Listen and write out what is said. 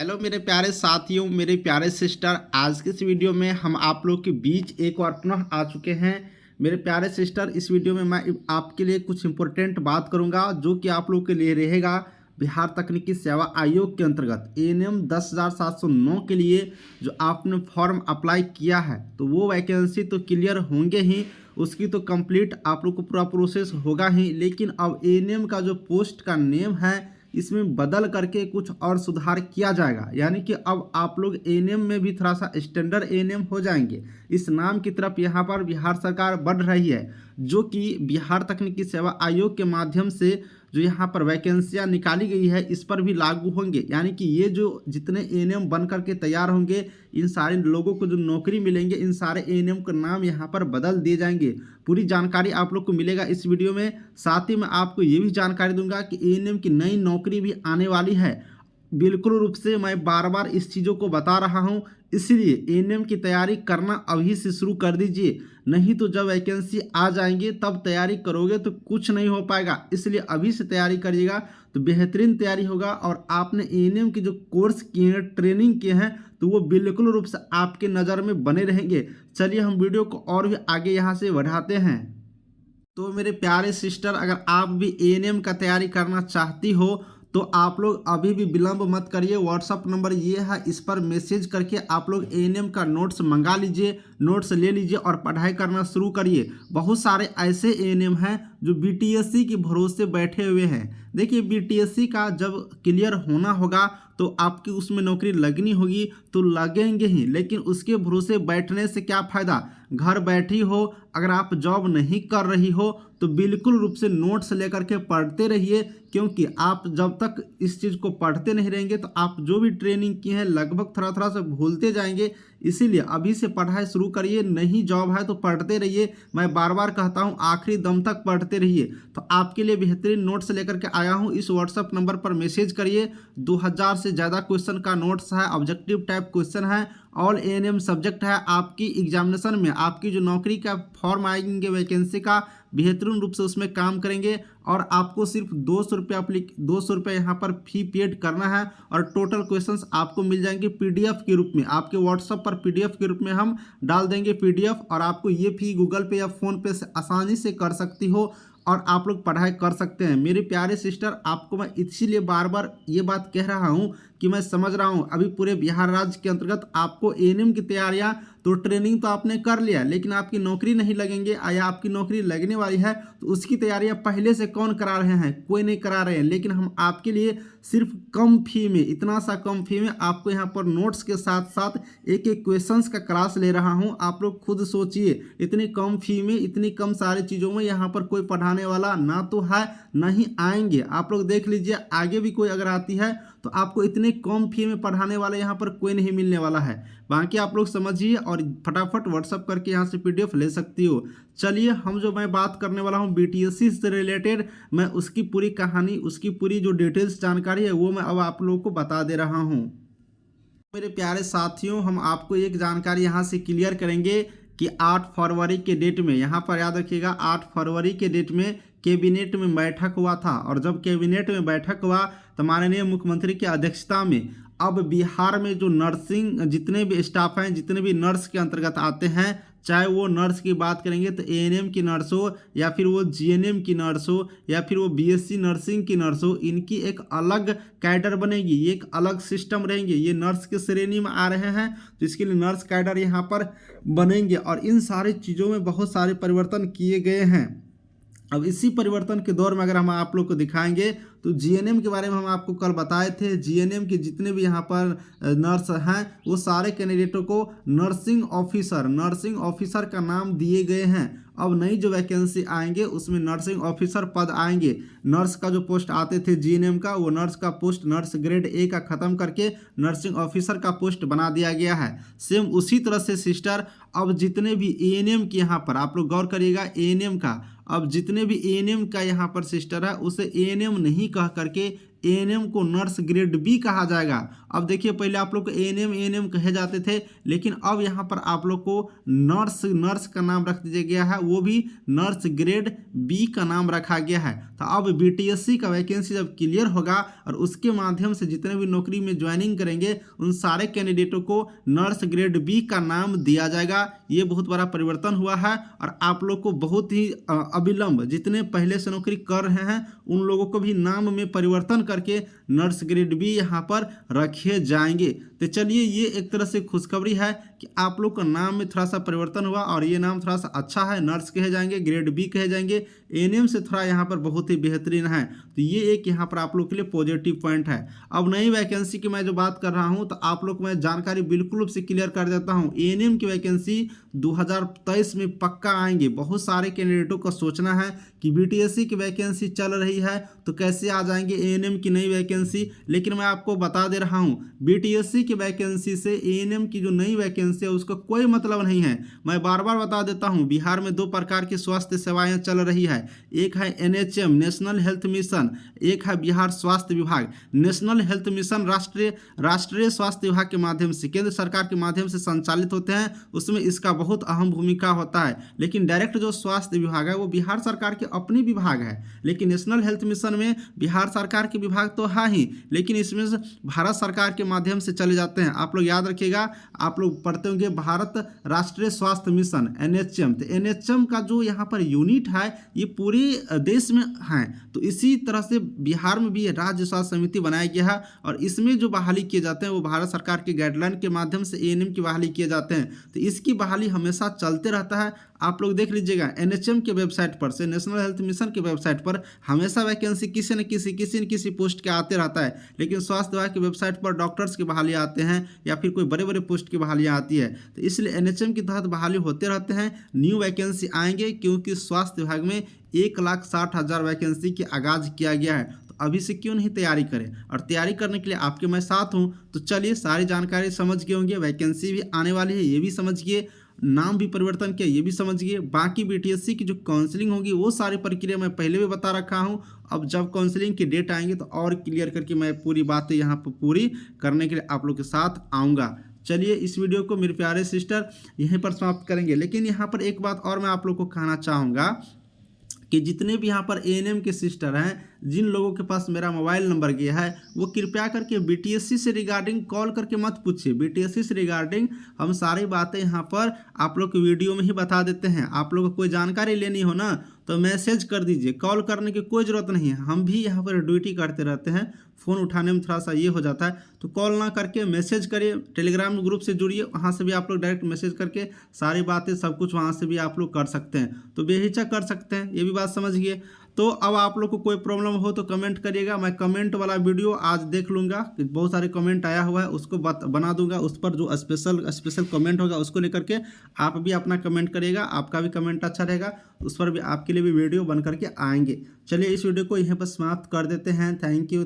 Hello मेरे प्यारे साथियों, मेरे प्यारे सिस्टर। आज के इस वीडियो में हम आप लोग के बीच एक बार पुनः आ चुके हैं। मेरे प्यारे सिस्टर, इस वीडियो में मैं आपके लिए कुछ इम्पोर्टेंट बात करूंगा जो कि आप लोग के लिए रहेगा। बिहार तकनीकी सेवा आयोग के अंतर्गत एएनएम 10,709 के लिए जो आपने फॉर्म अप्लाई किया है, तो वो वैकेंसी तो क्लियर होंगे ही, उसकी तो कंप्लीट आप लोग को पूरा प्रोसेस होगा ही। लेकिन अब एएनएम का जो पोस्ट का नेम है, इसमें बदल करके कुछ और सुधार किया जाएगा। यानी कि अब आप लोग एएनएम में भी थोड़ा सा स्टैंडर्ड एएनएम हो जाएंगे। इस नाम की तरफ यहाँ पर बिहार सरकार बढ़ रही है, जो कि बिहार तकनीकी सेवा आयोग के माध्यम से जो यहाँ पर वैकेंसियाँ निकाली गई है, इस पर भी लागू होंगे। यानी कि ये जो जितने एएनएम बन करके तैयार होंगे, इन सारे लोगों को जो नौकरी मिलेंगे, इन सारे एएनएम का नाम यहाँ पर बदल दिए जाएंगे। पूरी जानकारी आप लोग को मिलेगा इस वीडियो में। साथ ही मैं आपको ये भी जानकारी दूंगा कि एएनएम की नई नौकरी भी आने वाली है। बिल्कुल रूप से मैं बार बार इस चीज़ों को बता रहा हूँ, इसलिए एएनएम की तैयारी करना अभी से शुरू कर दीजिए। नहीं तो जब वैकेंसी आ जाएंगे तब तैयारी करोगे तो कुछ नहीं हो पाएगा। इसलिए अभी से तैयारी करिएगा तो बेहतरीन तैयारी होगा। और आपने एएनएम की जो कोर्स किए हैं, ट्रेनिंग किए हैं, तो वो बिल्कुल रूप से आपके नज़र में बने रहेंगे। चलिए हम वीडियो को और भी आगे यहाँ से बढ़ाते हैं। तो मेरे प्यारे सिस्टर, अगर आप भी एएनएम का तैयारी करना चाहती हो तो आप लोग अभी भी विलंब मत करिए। व्हाट्सअप नंबर ये है, इस पर मैसेज करके आप लोग एएनएम का नोट्स मंगा लीजिए, नोट्स ले लीजिए और पढ़ाई करना शुरू करिए। बहुत सारे ऐसे एएनएम हैं जो बीटीएससी के भरोसे बैठे हुए हैं। देखिए, बीटीएससी का जब क्लियर होना होगा तो आपकी उसमें नौकरी लगनी होगी, तो लगेंगे ही। लेकिन उसके भरोसे बैठने से क्या फ़ायदा। घर बैठी हो, अगर आप जॉब नहीं कर रही हो तो बिल्कुल रूप से नोट्स लेकर के पढ़ते रहिए। क्योंकि आप जब तक इस चीज़ को पढ़ते नहीं रहेंगे तो आप जो भी ट्रेनिंग की है लगभग थोड़ा थोड़ा से भूलते जाएंगे। इसीलिए अभी से पढ़ाई शुरू करिए। नहीं जॉब है तो पढ़ते रहिए। मैं बार बार कहता हूँ, आखिरी दम तक पढ़ते रहिए। तो आपके लिए बेहतरीन नोट्स लेकर के आया हूँ। इस व्हाट्सअप नंबर पर मैसेज करिए। 2000 से ज़्यादा क्वेश्चन का नोट्स है, ऑब्जेक्टिव टाइप क्वेश्चन है, ऑल एएनएम सब्जेक्ट है। आपकी एग्जामिनेशन में आपकी जो नौकरी का फॉर्म आएंगे वैकेंसी का, बेहतरीन रूप से उसमें काम करेंगे। और आपको सिर्फ 200 रुपये यहाँ पर फी पेड करना है और टोटल क्वेश्चंस आपको मिल जाएंगे पीडीएफ के रूप में। आपके व्हाट्सएप पर पीडीएफ के रूप में हम डाल देंगे पीडीएफ, और आपको ये फी गूगल पे या फ़ोन पे से आसानी से कर सकती हो और आप लोग पढ़ाई कर सकते हैं। मेरे प्यारे सिस्टर, आपको मैं इसीलिए बार बार ये बात कह रहा हूँ कि मैं समझ रहा हूँ अभी पूरे बिहार राज्य के अंतर्गत आपको एएनएम की तैयारियाँ, तो ट्रेनिंग तो आपने कर लिया, लेकिन आपकी नौकरी नहीं लगेंगे या आपकी नौकरी लगने वाली है तो उसकी तैयारियां पहले से कौन करा रहे हैं? कोई नहीं करा रहे हैं। लेकिन हम आपके लिए सिर्फ कम फी में, इतना सा कम फी में आपको यहाँ पर नोट्स के साथ साथ एक एक क्वेश्चंस का क्लास ले रहा हूँ। आप लोग खुद सोचिए, इतनी कम फी में, इतनी कम सारी चीज़ों में यहाँ पर कोई पढ़ाने वाला ना तो है, ना ही आएंगे। आप लोग देख लीजिए, आगे भी कोई अगर आती है तो आपको इतने कम फी में पढ़ाने वाले यहाँ पर कोई नहीं मिलने वाला है। बाकी आप लोग समझिए और फटाफट व्हाट्सअप करके यहाँ से पीडीएफ ले सकती हो। चलिए, हम जो मैं बात करने वाला हूँ बीटीएससी से रिलेटेड, मैं उसकी पूरी कहानी, उसकी पूरी जो डिटेल्स जानकारी है वो मैं अब आप लोगों को बता दे रहा हूँ। मेरे प्यारे साथियों, हम आपको एक जानकारी यहाँ से क्लियर करेंगे कि 8 फरवरी के डेट में, यहाँ पर याद रखिएगा, 8 फरवरी के डेट में कैबिनेट में बैठक हुआ था। और जब कैबिनेट में बैठक हुआ तो माननीय मुख्यमंत्री की अध्यक्षता में अब बिहार में जो नर्सिंग जितने भी स्टाफ हैं, जितने भी नर्स के अंतर्गत आते हैं, चाहे वो नर्स की बात करेंगे तो एएनएम की नर्स हो, या फिर वो जीएनएम की नर्स हो, या फिर वो बीएससी नर्सिंग की नर्स हो, इनकी एक अलग कैडर बनेगी। ये एक अलग सिस्टम रहेंगे। ये नर्स के श्रेणी में आ रहे हैं तो इसके लिए नर्स कैडर यहाँ पर बनेंगे। और इन सारी चीज़ों में बहुत सारे परिवर्तन किए गए हैं। अब इसी परिवर्तन के दौर में अगर हम आप लोग को दिखाएंगे तो जीएनएम के बारे में हम आपको कल बताए थे। जीएनएम के जितने भी यहाँ पर नर्स हैं, वो सारे कैंडिडेटों को नर्सिंग ऑफिसर का नाम दिए गए हैं। अब नई जो वैकेंसी आएंगे उसमें नर्सिंग ऑफिसर पद आएंगे। नर्स का जो पोस्ट आते थे जीएनएम का, वो नर्स का पोस्ट, नर्स ग्रेड ए का ख़त्म करके नर्सिंग ऑफिसर का पोस्ट बना दिया गया है। सेम उसी तरह से सिस्टर, अब जितने भी एएनएम की, यहाँ पर आप लोग गौर करिएगा, एएनएम का, अब जितने भी एएनएम का यहाँ पर सिस्टर है उसे एएनएम नहीं कह करके एएनएम को नर्स ग्रेड बी कहा जाएगा। अब देखिए पहले आप लोग को एएनएम कहे जाते थे, लेकिन अब यहाँ पर आप लोग को नर्स का नाम रख दिया गया है, वो भी नर्स ग्रेड बी का नाम रखा गया है। तो अब बीटीएससी का वैकेंसी जब क्लियर होगा और उसके माध्यम से जितने भी नौकरी में ज्वाइनिंग करेंगे उन सारे कैंडिडेटों को नर्स ग्रेड बी का नाम दिया जाएगा। ये बहुत बड़ा परिवर्तन हुआ है और आप लोग को बहुत ही अविलंब जितने पहले से नौकरी कर रहे हैं उन लोगों को भी नाम में परिवर्तन करके नर्स ग्रेड बी यहाँ पर रखे जाएंगे। तो चलिए ये एक तरह से खुशखबरी है कि आप लोग का नाम में थोड़ा सा परिवर्तन हुआ और ये नाम थोड़ा सा अच्छा है, नर्स कहे जाएंगे, ग्रेड बी कहे जाएंगे, एएनएम से थोड़ा यहाँ पर बहुत ही बेहतरीन है। तो ये एक यहाँ पर आप लोग के लिए पॉजिटिव पॉइंट है। अब नई वैकेंसी की मैं जो बात कर रहा हूँ तो आप लोग को मैं जानकारी बिल्कुल रूप से क्लियर कर देता हूँ। एएनएम की वैकेंसी 2023 में पक्का आएंगे। बहुत सारे कैंडिडेटों को सोचना है कि बीटीएससी की वैकेंसी चल रही है तो कैसे आ जाएंगे एएनएम की नई वैकेंसी, लेकिन मैं आपको बता दे रहा हूँ बीटीएससी की वैकेंसी से एएनएम की जो नई वैकेंसी है उसका कोई मतलब नहीं है। मैं बार बार बता देता हूँ, बिहार में 2 प्रकार की स्वास्थ्य सेवाएं चल रही है, एक है एनएचएम नेशनल हेल्थ मिशन, एक है बिहार स्वास्थ्य विभाग। नेशनल हेल्थ मिशन राष्ट्रीय स्वास्थ्य विभाग के माध्यम से, केंद्र सरकार के माध्यम से संचालित होते हैं, उसमें इसका बहुत अहम भूमिका होता है। लेकिन डायरेक्ट जो स्वास्थ्य विभाग है वो बिहार सरकार के अपनी विभाग है, लेकिन नेशनल हेल्थ मिशन में बिहार सरकार के विभाग तो है ही, लेकिन इसमें भारत सरकार के माध्यम से चले जाते हैं। आप लोग याद रखिएगा, आप लोग पढ़ते होंगे भारत राष्ट्रीय स्वास्थ्य मिशन एनएचएम। तो एनएचएम का जो यहाँ पर यूनिट है ये पूरे देश में है। तो इसी तरह से बिहार में भी राज्य स्वास्थ्य समिति बनाया गया है और इसमें जो बहाली किए जाते हैं वो भारत सरकार के गाइडलाइन के माध्यम से एएनएम की बहाली किए जाते हैं। तो इसकी बहाली हमेशा चलते रहता है। आप लोग देख लीजिएगा एनएचएम के वेबसाइट पर से, नेशनल हेल्थ मिशन के वेबसाइट पर हमेशा वैकेंसी किसी न किसी पोस्ट के आते रहता है, लेकिन स्वास्थ्य विभाग की वेबसाइट पर डॉक्टर्स की बहाली आते हैं या फिर कोई बड़े बड़े पोस्ट की बहालियाँ आती है। तो इसलिए एनएचएम के तहत बहाली होते रहते हैं, न्यू वैकेंसी आएंगे, क्योंकि स्वास्थ्य विभाग में 1,60,000 वैकेंसी की आगाज किया गया है। तो अभी से क्यों नहीं तैयारी करें, और तैयारी करने के लिए आपके मैं साथ हूँ। तो चलिए सारी जानकारी समझ गए होंगे, वैकेंसी भी आने वाली है ये भी समझिए, नाम भी परिवर्तन किया ये भी समझिए। बाकी बीटीएससी की जो काउंसलिंग होगी वो सारी प्रक्रिया मैं पहले भी बता रखा हूँ। अब जब काउंसलिंग की डेट आएंगे तो और क्लियर करके मैं पूरी बातें यहाँ पर पूरी करने के लिए आप लोग के साथ आऊँगा। चलिए इस वीडियो को मेरे प्यारे सिस्टर यहीं पर समाप्त करेंगे, लेकिन यहाँ पर एक बात और मैं आप लोग को कहना चाहूँगा कि जितने भी यहाँ पर एएनएम के सिस्टर हैं, जिन लोगों के पास मेरा मोबाइल नंबर गया है, वो कृपया करके बीटीएससी से रिगार्डिंग कॉल करके मत पूछिए। बीटीएससी से रिगार्डिंग हम सारी बातें यहाँ पर आप लोग की वीडियो में ही बता देते हैं। आप लोग को कोई जानकारी लेनी हो ना तो मैसेज कर दीजिए, कॉल करने की कोई ज़रूरत नहीं है। हम भी यहाँ पर ड्यूटी करते रहते हैं, फ़ोन उठाने में थोड़ा सा ये हो जाता है, तो कॉल ना करके मैसेज करिए। टेलीग्राम ग्रुप से जुड़िए, वहाँ से भी आप लोग डायरेक्ट मैसेज करके सारी बातें सब कुछ वहाँ से भी आप लोग कर सकते हैं, तो बेहिचक कर सकते हैं। ये भी बात समझिए। तो अब आप लोग को कोई प्रॉब्लम हो तो कमेंट करिएगा, मैं कमेंट वाला वीडियो आज देख लूँगा कि बहुत सारे कमेंट आया हुआ है, उसको बना दूंगा। उस पर जो स्पेशल कमेंट होगा उसको लेकर के आप भी अपना कमेंट करिएगा, आपका भी कमेंट अच्छा रहेगा, उस पर भी आपके लिए भी वीडियो बन करके आएंगे। चलिए इस वीडियो को यहीं पर समाप्त कर देते हैं। Thank you.